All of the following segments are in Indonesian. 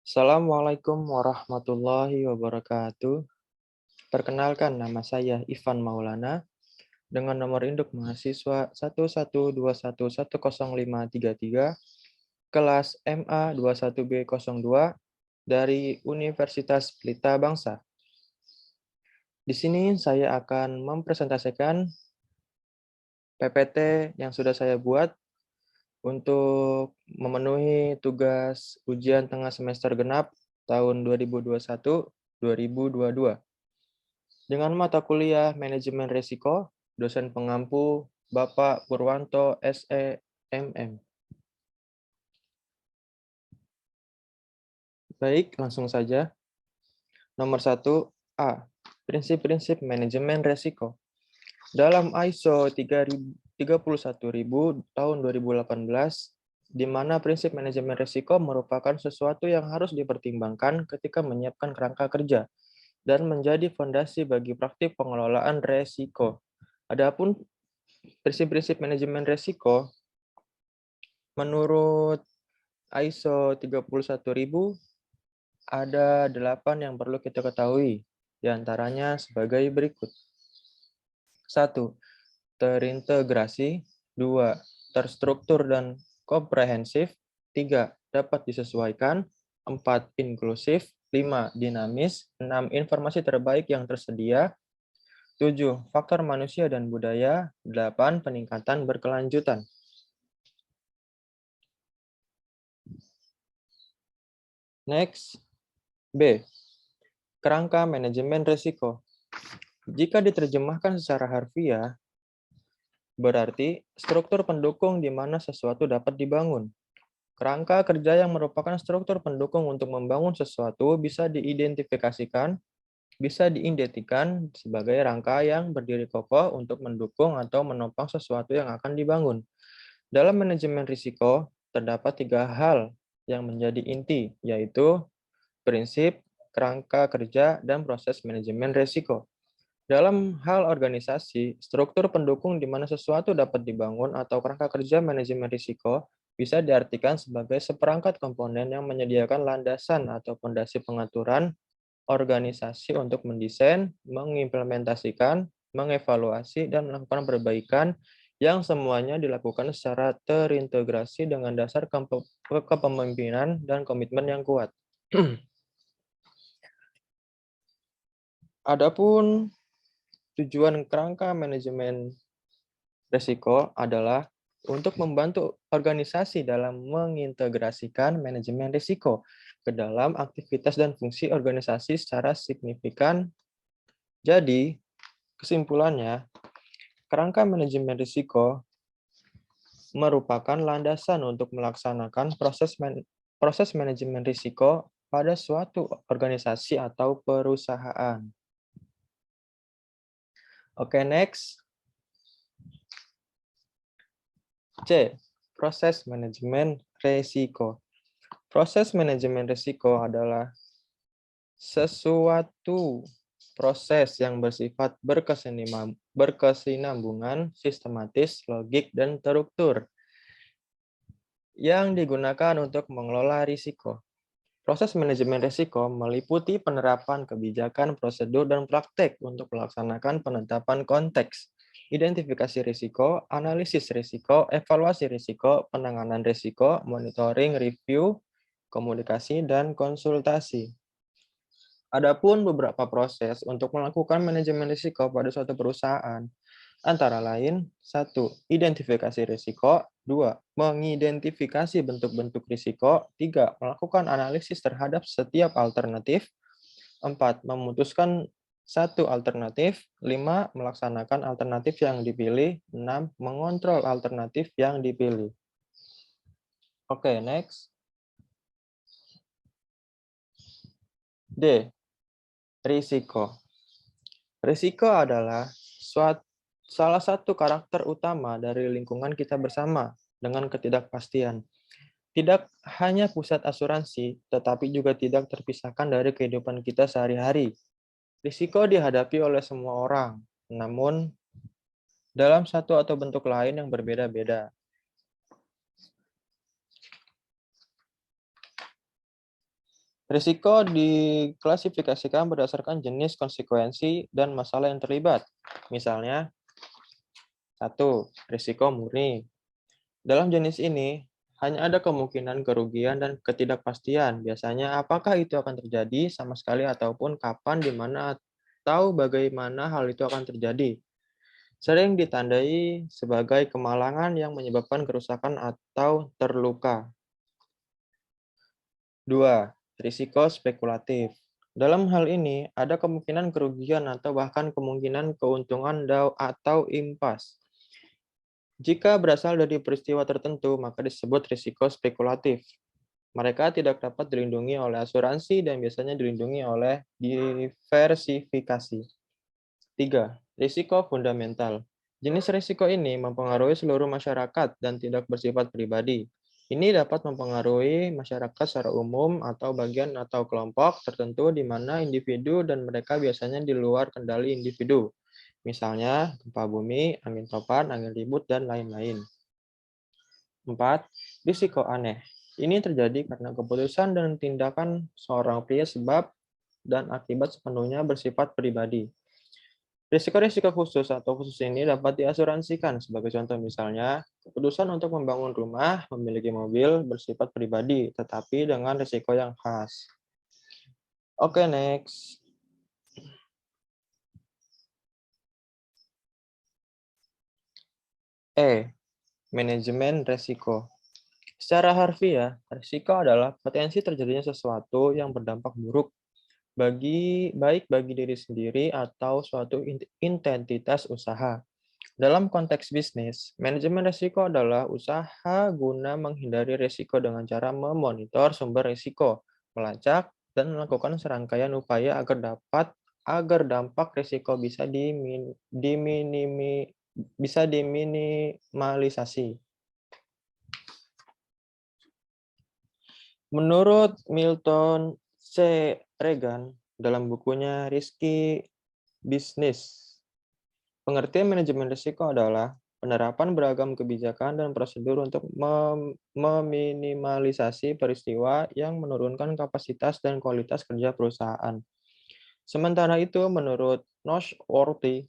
Assalamualaikum warahmatullahi wabarakatuh. Perkenalkan, nama saya Ivan Maulana dengan nomor induk mahasiswa 112110533 kelas MA 21B02 dari Universitas Pelita Bangsa. Di sini saya akan mempresentasikan PPT yang sudah saya buat untuk memenuhi tugas ujian tengah semester genap tahun 2021-2022. Dengan mata kuliah Manajemen Risiko, dosen pengampu Bapak Purwanto SE MM. Baik, langsung saja. Nomor 1A, prinsip-prinsip manajemen risiko. Dalam ISO 31000 tahun 2018, di mana prinsip manajemen risiko merupakan sesuatu yang harus dipertimbangkan ketika menyiapkan kerangka kerja dan menjadi fondasi bagi praktik pengelolaan risiko. Adapun prinsip-prinsip manajemen risiko menurut ISO 31000 ada 8 yang perlu kita ketahui, diantaranya sebagai berikut. 1. Terintegrasi. 2. Terstruktur dan komprehensif. 3. Dapat disesuaikan. 4. Inklusif. 5. Dinamis. 6. Informasi terbaik yang tersedia. 7. Faktor manusia dan budaya. 8. Peningkatan berkelanjutan. Next. B. Kerangka manajemen risiko. Jika diterjemahkan secara harfiah, berarti struktur pendukung di mana sesuatu dapat dibangun. Kerangka kerja yang merupakan struktur pendukung untuk membangun sesuatu bisa diidentifikasikan, bisa diidentikan sebagai rangka yang berdiri kokoh untuk mendukung atau menopang sesuatu yang akan dibangun. Dalam manajemen risiko, terdapat 3 hal yang menjadi inti, yaitu prinsip, kerangka kerja, dan proses manajemen risiko. Dalam hal organisasi, struktur pendukung di mana sesuatu dapat dibangun atau kerangka kerja manajemen risiko bisa diartikan sebagai seperangkat komponen yang menyediakan landasan atau fondasi pengaturan organisasi untuk mendesain, mengimplementasikan, mengevaluasi, dan melakukan perbaikan yang semuanya dilakukan secara terintegrasi dengan dasar kepemimpinan dan komitmen yang kuat. Adapun tujuan kerangka manajemen risiko adalah untuk membantu organisasi dalam mengintegrasikan manajemen risiko ke dalam aktivitas dan fungsi organisasi secara signifikan. Jadi, kesimpulannya, kerangka manajemen risiko merupakan landasan untuk melaksanakan proses manajemen risiko pada suatu organisasi atau perusahaan. Oke, next. C. Proses manajemen risiko. Proses manajemen risiko adalah sesuatu proses yang bersifat berkesinambungan, sistematis, logik, dan terstruktur yang digunakan untuk mengelola risiko. Proses manajemen risiko meliputi penerapan kebijakan, prosedur, dan praktek untuk melaksanakan penetapan konteks, identifikasi risiko, analisis risiko, evaluasi risiko, penanganan risiko, monitoring, review, komunikasi, dan konsultasi. Adapun beberapa proses untuk melakukan manajemen risiko pada suatu perusahaan, antara lain, 1. Identifikasi risiko, 2. Mengidentifikasi bentuk-bentuk risiko, 3. Melakukan analisis terhadap setiap alternatif, 4. Memutuskan satu alternatif, 5. Melaksanakan alternatif yang dipilih, 6. Mengontrol alternatif yang dipilih. Oke, next. D. Risiko. Risiko adalah salah satu karakter utama dari lingkungan kita bersama dengan ketidakpastian. Tidak hanya pusat asuransi, tetapi juga tidak terpisahkan dari kehidupan kita sehari-hari. Risiko dihadapi oleh semua orang, namun dalam satu atau bentuk lain yang berbeda-beda. Risiko diklasifikasikan berdasarkan jenis konsekuensi dan masalah yang terlibat. Misalnya, 1. Risiko murni. Dalam jenis ini, hanya ada kemungkinan kerugian dan ketidakpastian. Biasanya apakah itu akan terjadi sama sekali ataupun kapan, di mana, atau bagaimana hal itu akan terjadi. Sering ditandai sebagai kemalangan yang menyebabkan kerusakan atau terluka. 2. Risiko spekulatif. Dalam hal ini, ada kemungkinan kerugian atau bahkan kemungkinan keuntungan atau impas. Jika berasal dari peristiwa tertentu, maka disebut risiko spekulatif. Mereka tidak dapat dilindungi oleh asuransi dan biasanya dilindungi oleh diversifikasi. 3. Risiko fundamental. Jenis risiko ini mempengaruhi seluruh masyarakat dan tidak bersifat pribadi. Ini dapat mempengaruhi masyarakat secara umum atau bagian atau kelompok tertentu di mana individu dan mereka biasanya di luar kendali individu. Misalnya gempa bumi, angin topan, angin ribut, dan lain-lain. 4. Risiko aneh. Ini terjadi karena keputusan dan tindakan seorang pria sebab dan akibat sepenuhnya bersifat pribadi. Risiko-risiko khusus atau khusus ini dapat diasuransikan. Sebagai contoh misalnya, keputusan untuk membangun rumah, memiliki mobil bersifat pribadi, tetapi dengan risiko yang khas. Oke, next. Manajemen risiko. Secara harfiah, risiko adalah potensi terjadinya sesuatu yang berdampak buruk baik bagi diri sendiri atau suatu entitas usaha. Dalam konteks bisnis, manajemen risiko adalah usaha guna menghindari risiko dengan cara memonitor sumber risiko, melacak, dan melakukan serangkaian upaya agar dampak risiko bisa diminimalisasi. Menurut Milton C. Regan dalam bukunya Risky Business, pengertian manajemen risiko adalah penerapan beragam kebijakan dan prosedur untuk meminimalisasi peristiwa yang menurunkan kapasitas dan kualitas kerja perusahaan. Sementara itu, menurut Noseworthy,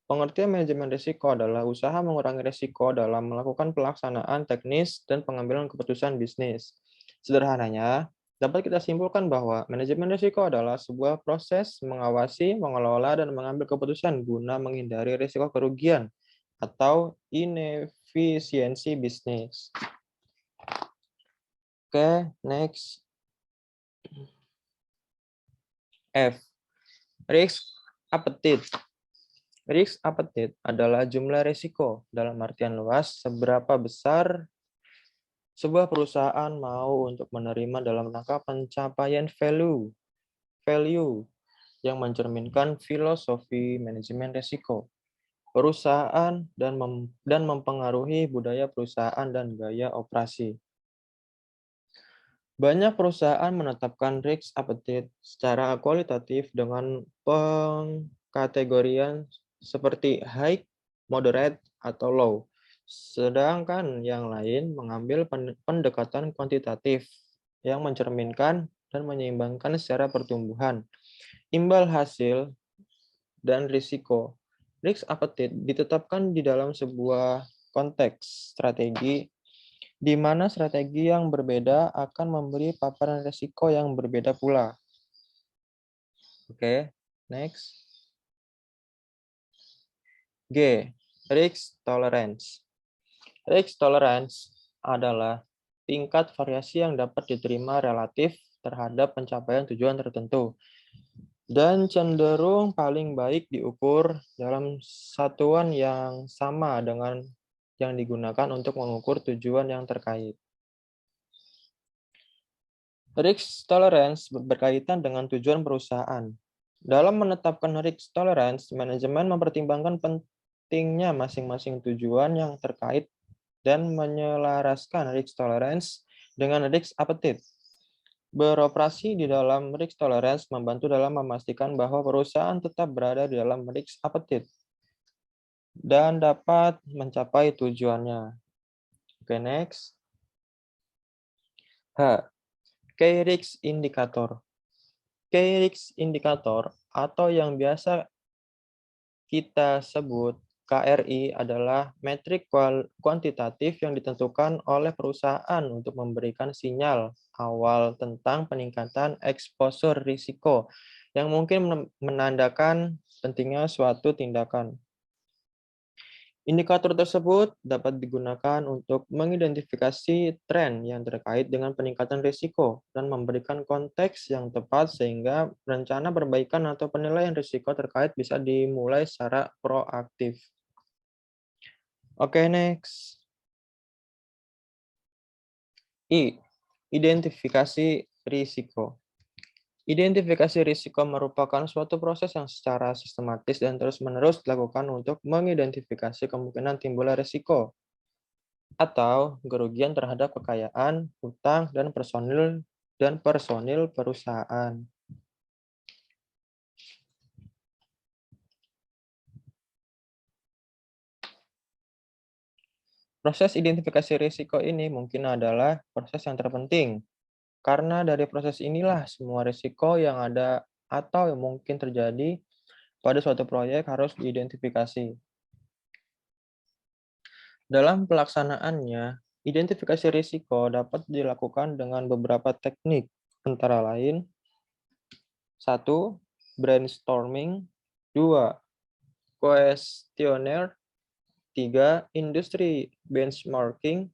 pengertian manajemen risiko adalah usaha mengurangi risiko dalam melakukan pelaksanaan teknis dan pengambilan keputusan bisnis. Sederhananya, dapat kita simpulkan bahwa manajemen risiko adalah sebuah proses mengawasi, mengelola, dan mengambil keputusan guna menghindari risiko kerugian atau inefisiensi bisnis. Oke, next. F. Risk appetite. Risk appetite adalah jumlah risiko dalam artian luas seberapa besar sebuah perusahaan mau untuk menerima dalam rangka pencapaian value yang mencerminkan filosofi manajemen risiko perusahaan dan mempengaruhi budaya perusahaan dan gaya operasi. Banyak perusahaan menetapkan risk appetite secara kualitatif dengan pengkategorian seperti high, moderate, atau low. Sedangkan yang lain mengambil pendekatan kuantitatif yang mencerminkan dan menyeimbangkan secara pertumbuhan, imbal hasil, dan risiko. Risk appetite ditetapkan di dalam sebuah konteks strategi di mana strategi yang berbeda akan memberi paparan risiko yang berbeda pula. Oke, next. G. Risk tolerance. Risk tolerance adalah tingkat variasi yang dapat diterima relatif terhadap pencapaian tujuan tertentu dan cenderung paling baik diukur dalam satuan yang sama dengan yang digunakan untuk mengukur tujuan yang terkait. Risk tolerance berkaitan dengan tujuan perusahaan. Dalam menetapkan risk tolerance, manajemen mempertimbangkan pentingnya masing-masing tujuan yang terkait dan menyelaraskan risk tolerance dengan risk appetite. Beroperasi di dalam risk tolerance membantu dalam memastikan bahwa perusahaan tetap berada di dalam risk appetite dan dapat mencapai tujuannya. Oke, next. H. Key Risk Indicator. Key Risk Indicator atau yang biasa kita sebut KRI adalah metrik kuantitatif yang ditentukan oleh perusahaan untuk memberikan sinyal awal tentang peningkatan eksposur risiko yang mungkin menandakan pentingnya suatu tindakan. Indikator tersebut dapat digunakan untuk mengidentifikasi tren yang terkait dengan peningkatan risiko dan memberikan konteks yang tepat sehingga rencana perbaikan atau penilaian risiko terkait bisa dimulai secara proaktif. Oke, next. I. Identifikasi risiko. Identifikasi risiko merupakan suatu proses yang secara sistematis dan terus-menerus dilakukan untuk mengidentifikasi kemungkinan timbulnya risiko atau kerugian terhadap kekayaan, hutang, dan personil perusahaan. Proses identifikasi risiko ini mungkin adalah proses yang terpenting, karena dari proses inilah semua risiko yang ada atau yang mungkin terjadi pada suatu proyek harus diidentifikasi. Dalam pelaksanaannya, identifikasi risiko dapat dilakukan dengan beberapa teknik, antara lain 1. Brainstorming 2. Questionnaire 3. Industry benchmarking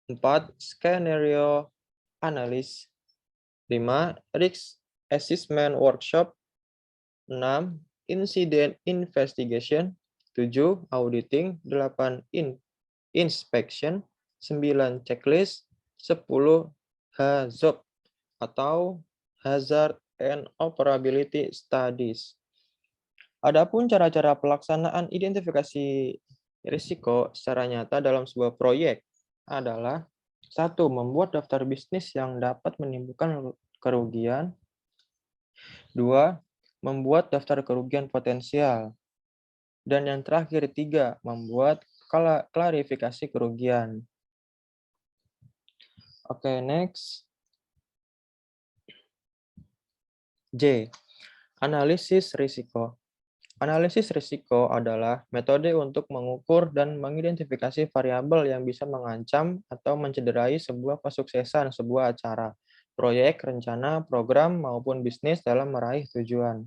4. Scenario analysis 5. Risk assessment workshop 6. Incident investigation 7. Auditing 8. Inspection 9. Checklist 10. HAZOP atau Hazard and Operability Studies. Adapun cara-cara pelaksanaan identifikasi risiko secara nyata dalam sebuah proyek adalah 1. Membuat daftar bisnis yang dapat menimbulkan kerugian. 2. Membuat daftar kerugian potensial. Dan yang terakhir 3. Membuat klarifikasi kerugian. Oke, next. J. Analisis risiko. Analisis risiko adalah metode untuk mengukur dan mengidentifikasi variabel yang bisa mengancam atau mencederai sebuah kesuksesan sebuah acara, proyek, rencana, program, maupun bisnis dalam meraih tujuan.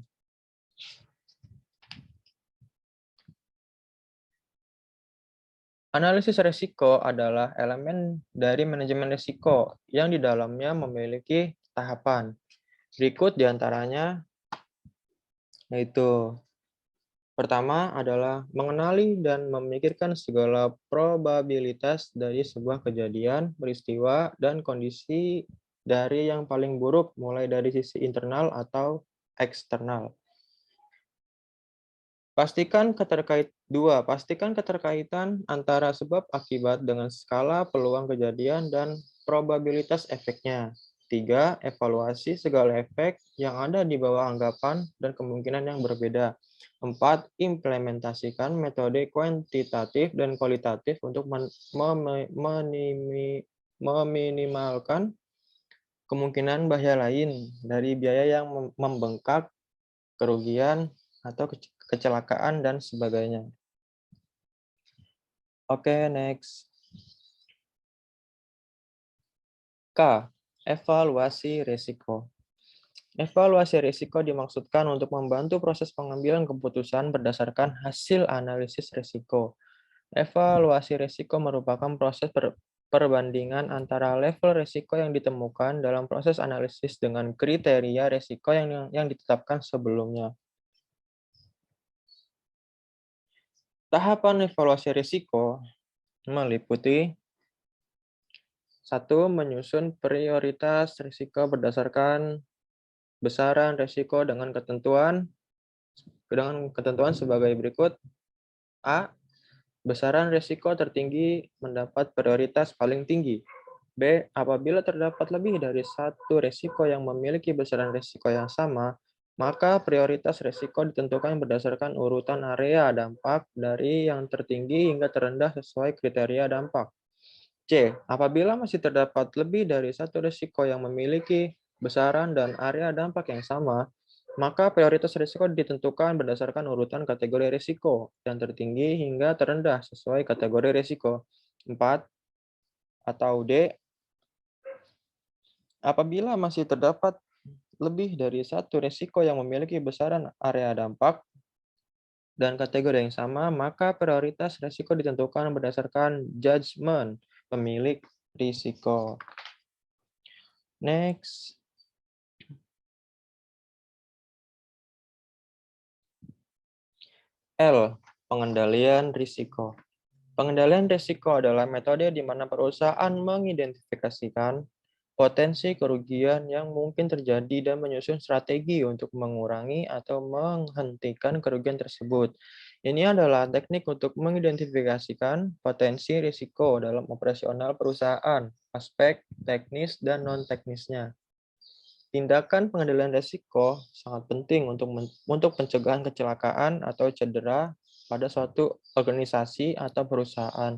Analisis risiko adalah elemen dari manajemen risiko yang di dalamnya memiliki tahapan. Berikut diantaranya yaitu pertama adalah mengenali dan memikirkan segala probabilitas dari sebuah kejadian, peristiwa, dan kondisi dari yang paling buruk mulai dari sisi internal atau eksternal. Pastikan keterkaitan antara sebab akibat dengan skala peluang kejadian dan probabilitas efeknya. 3. Evaluasi segala efek yang ada di bawah anggapan dan kemungkinan yang berbeda. 4. Implementasikan metode kuantitatif dan kualitatif untuk meminimalkan kemungkinan bahaya lain dari biaya yang membengkak, kerugian, atau kecelakaan, dan sebagainya. Oke, next. K. Evaluasi risiko. Evaluasi risiko dimaksudkan untuk membantu proses pengambilan keputusan berdasarkan hasil analisis risiko. Evaluasi risiko merupakan proses perbandingan antara level risiko yang ditemukan dalam proses analisis dengan kriteria risiko yang ditetapkan sebelumnya. Tahapan evaluasi risiko meliputi 1. Menyusun prioritas risiko berdasarkan besaran risiko dengan ketentuan sebagai berikut. A. Besaran risiko tertinggi mendapat prioritas paling tinggi. B. Apabila terdapat lebih dari satu risiko yang memiliki besaran risiko yang sama, maka prioritas risiko ditentukan berdasarkan urutan area dampak dari yang tertinggi hingga terendah sesuai kriteria dampak. C. Apabila masih terdapat lebih dari satu risiko yang memiliki besaran dan area dampak yang sama, maka prioritas risiko ditentukan berdasarkan urutan kategori risiko yang tertinggi hingga terendah sesuai kategori risiko. 4. Atau D. Apabila masih terdapat lebih dari satu risiko yang memiliki besaran area dampak dan kategori yang sama, maka prioritas risiko ditentukan berdasarkan judgement pemilik risiko. Next. L. Pengendalian risiko. Pengendalian risiko adalah metode di mana perusahaan mengidentifikasikan potensi kerugian yang mungkin terjadi dan menyusun strategi untuk mengurangi atau menghentikan kerugian tersebut. Ini adalah teknik untuk mengidentifikasikan potensi risiko dalam operasional perusahaan, aspek teknis dan non-teknisnya. Tindakan pengendalian risiko sangat penting untuk pencegahan kecelakaan atau cedera pada suatu organisasi atau perusahaan.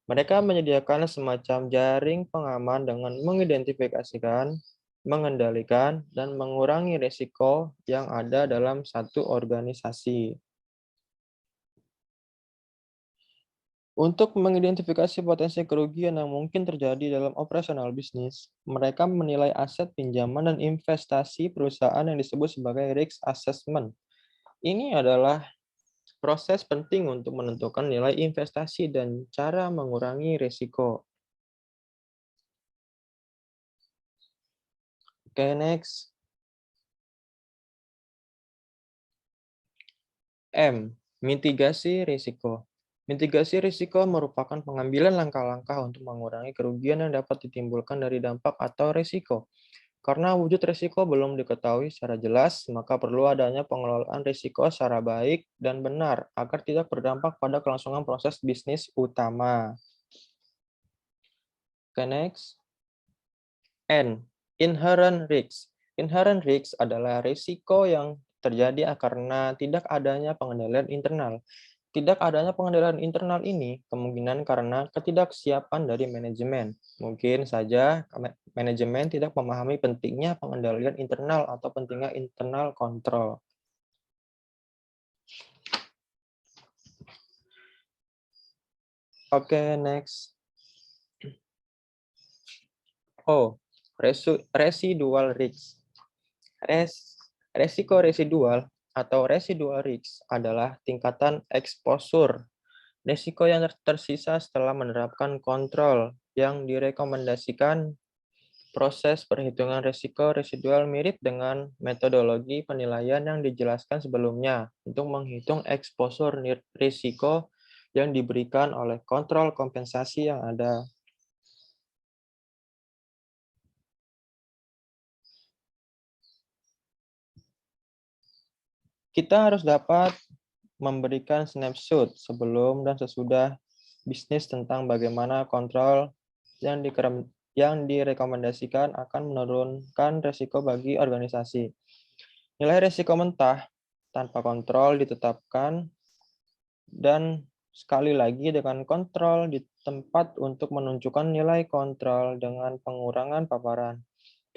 Mereka menyediakan semacam jaring pengaman dengan mengidentifikasikan, mengendalikan, dan mengurangi risiko yang ada dalam satu organisasi. Untuk mengidentifikasi potensi kerugian yang mungkin terjadi dalam operasional bisnis, mereka menilai aset pinjaman dan investasi perusahaan yang disebut sebagai risk assessment. Ini adalah proses penting untuk menentukan nilai investasi dan cara mengurangi risiko. Oke, next. M. Mitigasi risiko. Mitigasi risiko merupakan pengambilan langkah-langkah untuk mengurangi kerugian yang dapat ditimbulkan dari dampak atau risiko. Karena wujud risiko belum diketahui secara jelas, maka perlu adanya pengelolaan risiko secara baik dan benar agar tidak berdampak pada kelangsungan proses bisnis utama. Oke, next. N. Inherent risk. Inherent risk adalah risiko yang terjadi karena tidak adanya pengendalian internal. Tidak adanya pengendalian internal ini kemungkinan karena ketidaksiapan dari manajemen. Mungkin saja manajemen tidak memahami pentingnya pengendalian internal atau pentingnya internal control. Oke, next. Oh, residual risk. Resiko residual atau residual risk adalah tingkatan exposure risiko yang tersisa setelah menerapkan kontrol yang direkomendasikan. Proses perhitungan risiko residual mirip dengan metodologi penilaian yang dijelaskan sebelumnya untuk menghitung exposure risiko yang diberikan oleh kontrol kompensasi yang ada. Kita harus dapat memberikan snapshot sebelum dan sesudah bisnis tentang bagaimana kontrol yang direkomendasikan akan menurunkan risiko bagi organisasi. Nilai risiko mentah tanpa kontrol ditetapkan dan sekali lagi dengan kontrol di tempat untuk menunjukkan nilai kontrol dengan pengurangan paparan.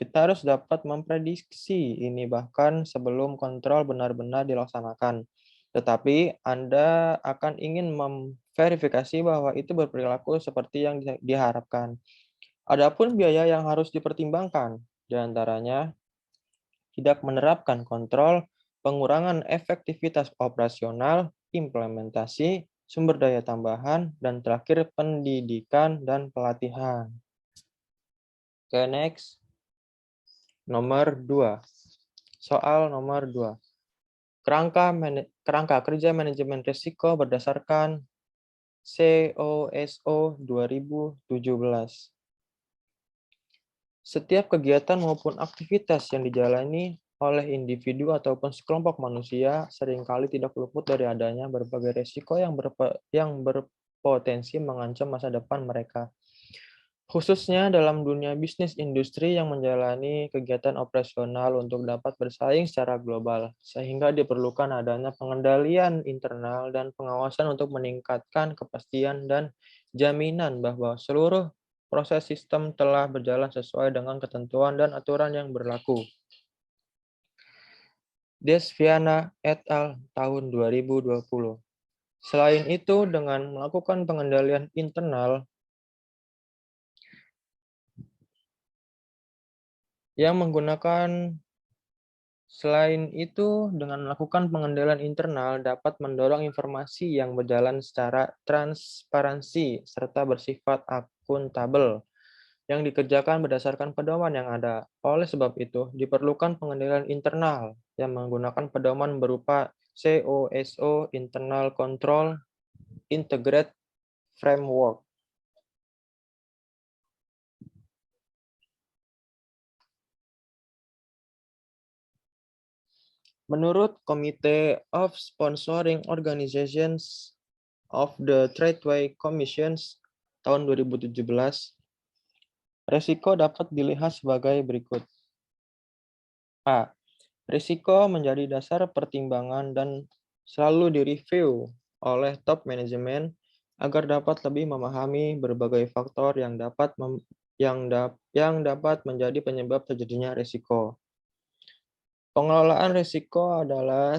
Kita harus dapat memprediksi ini bahkan sebelum kontrol benar-benar dilaksanakan. Tetapi Anda akan ingin memverifikasi bahwa itu berperilaku seperti yang diharapkan. Adapun biaya yang harus dipertimbangkan, di antaranya tidak menerapkan kontrol, pengurangan efektivitas operasional, implementasi, sumber daya tambahan, dan terakhir pendidikan dan pelatihan. Oke, next. Nomor 2. Soal nomor 2. Kerangka kerja manajemen risiko berdasarkan COSO 2017. Setiap kegiatan maupun aktivitas yang dijalani oleh individu ataupun sekelompok manusia seringkali tidak luput dari adanya berbagai risiko yang berpotensi mengancam masa depan mereka. khususnya dalam dunia bisnis industri yang menjalani kegiatan operasional untuk dapat bersaing secara global, sehingga diperlukan adanya pengendalian internal dan pengawasan untuk meningkatkan kepastian dan jaminan bahwa seluruh proses sistem telah berjalan sesuai dengan ketentuan dan aturan yang berlaku. Desviana et al. Tahun 2020. Selain itu, dengan melakukan pengendalian internal yang menggunakan dengan melakukan pengendalian internal dapat mendorong informasi yang berjalan secara transparansi serta bersifat akuntabel yang dikerjakan berdasarkan pedoman yang ada. Oleh sebab itu, diperlukan pengendalian internal yang menggunakan pedoman berupa COSO, Internal Control Integrate Framework. Menurut Komite of Sponsoring Organizations of the Tradeway Commissions tahun 2017, risiko dapat dilihat sebagai berikut. A. Risiko menjadi dasar pertimbangan dan selalu direview oleh top manajemen agar dapat lebih memahami berbagai faktor yang dapat menjadi penyebab terjadinya risiko. Pengelolaan risiko adalah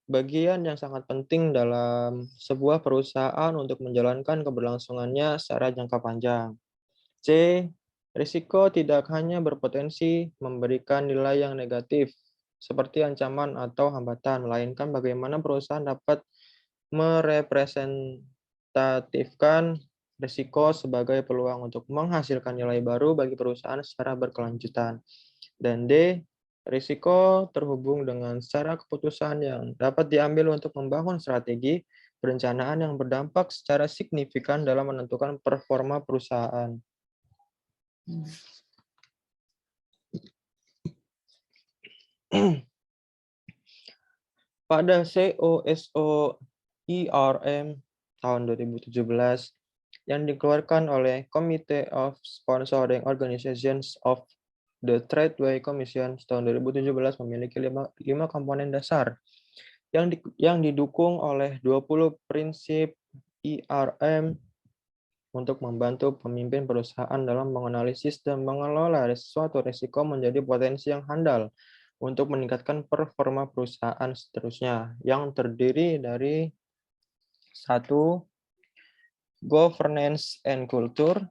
bagian yang sangat penting dalam sebuah perusahaan untuk menjalankan keberlangsungannya secara jangka panjang. C. Risiko tidak hanya berpotensi memberikan nilai yang negatif, seperti ancaman atau hambatan, melainkan bagaimana perusahaan dapat merepresentatifkan risiko sebagai peluang untuk menghasilkan nilai baru bagi perusahaan secara berkelanjutan. Dan D. Risiko terhubung dengan secara keputusan yang dapat diambil untuk membangun strategi perencanaan yang berdampak secara signifikan dalam menentukan performa perusahaan. Pada COSO IRM tahun 2017 yang dikeluarkan oleh Committee of Sponsoring Organizations of the Tradeway Commission tahun 2017 memiliki 5 komponen dasar yang didukung oleh 20 prinsip IRM untuk membantu pemimpin perusahaan dalam menganalisis dan mengelola suatu risiko menjadi potensi yang handal untuk meningkatkan performa perusahaan seterusnya, yang terdiri dari 1. Governance and culture,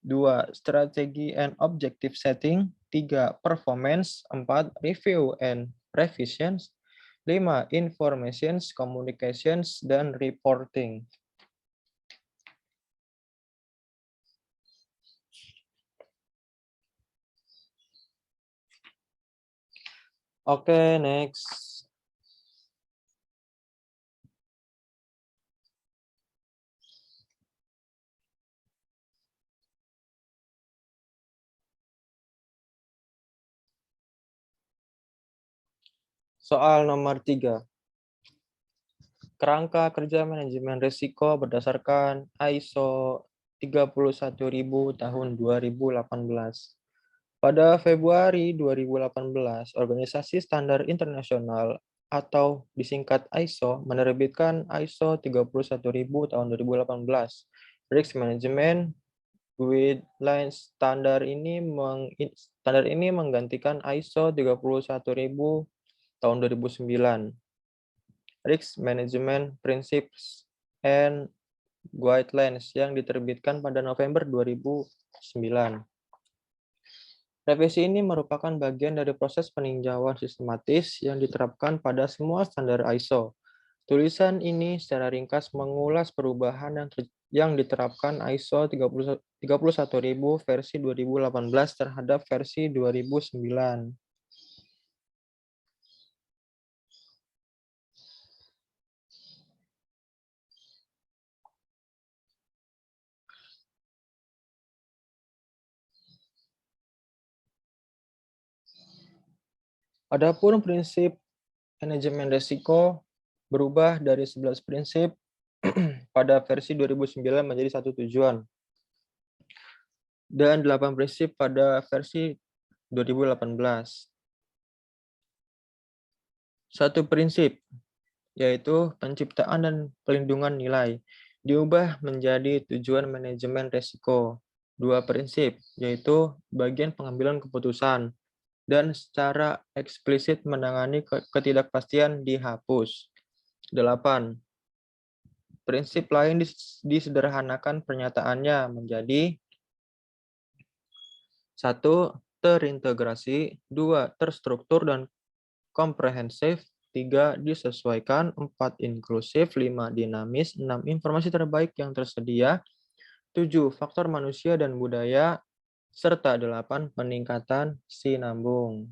2. Strategi and objective setting, 3. Performance, 4. Review and revisions, 5. Informations, communications, dan reporting. Oke, next. Soal nomor 3. Kerangka kerja manajemen risiko berdasarkan ISO 31000 tahun 2018. Pada Februari 2018, Organisasi Standar Internasional atau disingkat ISO menerbitkan ISO 31000 tahun 2018. Risk Management Guidelines. Standar ini menggantikan ISO 31000 tahun 2009. Risk Management Principles and Guidelines yang diterbitkan pada November 2009. Revisi ini merupakan bagian dari proses peninjauan sistematis yang diterapkan pada semua standar ISO. Tulisan ini secara ringkas mengulas perubahan yang diterapkan ISO 31000 versi 2018 terhadap versi 2009. Adapun prinsip manajemen risiko berubah dari 11 prinsip pada versi 2009 menjadi 1 tujuan. dan 8 prinsip pada versi 2018. Satu prinsip, yaitu penciptaan dan pelindungan nilai, diubah menjadi tujuan manajemen risiko. Dua prinsip, yaitu bagian pengambilan keputusan, dan secara eksplisit menangani ketidakpastian dihapus. 8. Prinsip lain disederhanakan pernyataannya menjadi 1. Terintegrasi, 2. Terstruktur dan komprehensif, 3. Disesuaikan, 4. Inklusif, 5. Dinamis, 6. Informasi terbaik yang tersedia, 7. Faktor manusia dan budaya, serta 8. Peningkatan sinambung.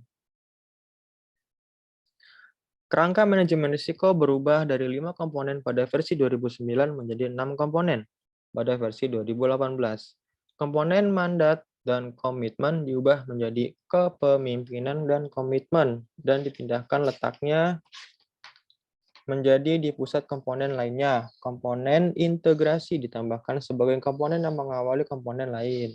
Kerangka manajemen risiko berubah dari 5 komponen pada versi 2009 menjadi 6 komponen pada versi 2018. Komponen mandat dan komitmen diubah menjadi kepemimpinan dan komitmen dan dipindahkan letaknya menjadi di pusat komponen lainnya. Komponen integrasi ditambahkan sebagai komponen yang mengawali komponen lain.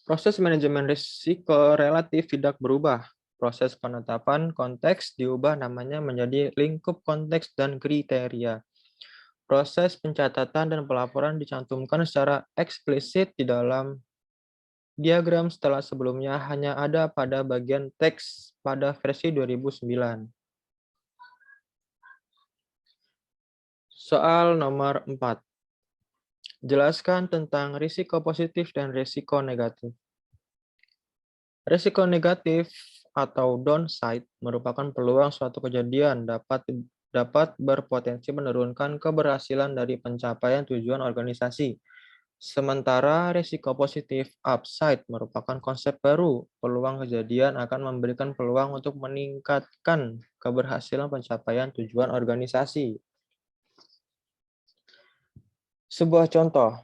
Proses manajemen risiko relatif tidak berubah. Proses penetapan konteks diubah namanya menjadi lingkup konteks dan kriteria. Proses pencatatan dan pelaporan dicantumkan secara eksplisit di dalam diagram setelah sebelumnya hanya ada pada bagian teks pada versi 2009. Soal nomor 4. Jelaskan tentang risiko positif dan risiko negatif. Risiko negatif atau downside merupakan peluang suatu kejadian dapat berpotensi menurunkan keberhasilan dari pencapaian tujuan organisasi. Sementara risiko positif upside merupakan konsep baru. Peluang kejadian akan memberikan peluang untuk meningkatkan keberhasilan pencapaian tujuan organisasi. Sebuah contoh.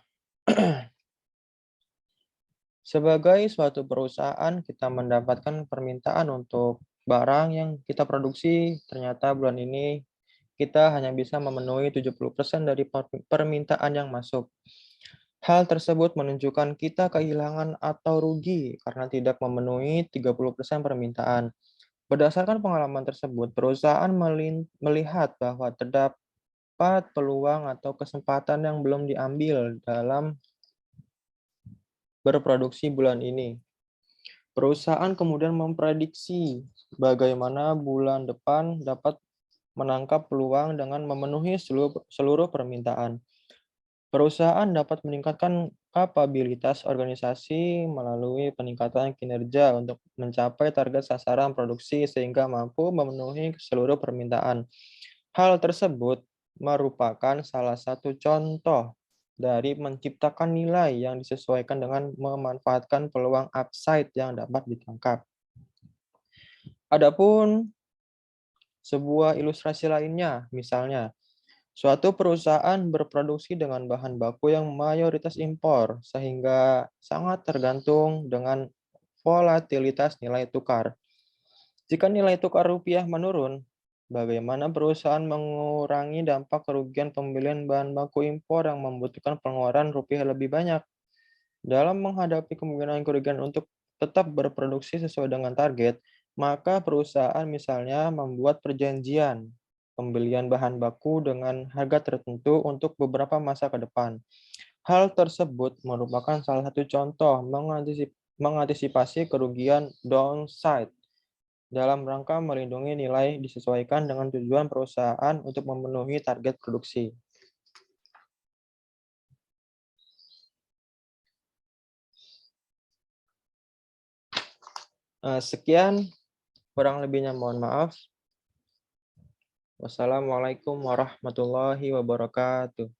Sebagai suatu perusahaan, kita mendapatkan permintaan untuk barang yang kita produksi, ternyata bulan ini kita hanya bisa memenuhi 70% dari permintaan yang masuk. Hal tersebut menunjukkan kita kehilangan atau rugi karena tidak memenuhi 30% permintaan. Berdasarkan pengalaman tersebut, perusahaan melihat bahwa terdapat peluang atau kesempatan yang belum diambil dalam berproduksi bulan ini. Perusahaan kemudian memprediksi bagaimana bulan depan dapat menangkap peluang dengan memenuhi seluruh permintaan. Perusahaan dapat meningkatkan kapabilitas organisasi melalui peningkatan kinerja untuk mencapai target sasaran produksi sehingga mampu memenuhi seluruh permintaan. Hal tersebut merupakan salah satu contoh dari menciptakan nilai yang disesuaikan dengan memanfaatkan peluang upside yang dapat ditangkap. Adapun sebuah ilustrasi lainnya, misalnya, suatu perusahaan berproduksi dengan bahan baku yang mayoritas impor, sehingga sangat tergantung dengan volatilitas nilai tukar. Jika nilai tukar rupiah menurun, bagaimana perusahaan mengurangi dampak kerugian pembelian bahan baku impor yang membutuhkan pengeluaran rupiah lebih banyak? Dalam menghadapi kemungkinan kerugian untuk tetap berproduksi sesuai dengan target, maka perusahaan misalnya membuat perjanjian pembelian bahan baku dengan harga tertentu untuk beberapa masa ke depan. Hal tersebut merupakan salah satu contoh mengantisipasi kerugian downside dalam rangka melindungi nilai disesuaikan dengan tujuan perusahaan untuk memenuhi target produksi. Sekian, kurang lebihnya mohon maaf. Wassalamualaikum warahmatullahi wabarakatuh.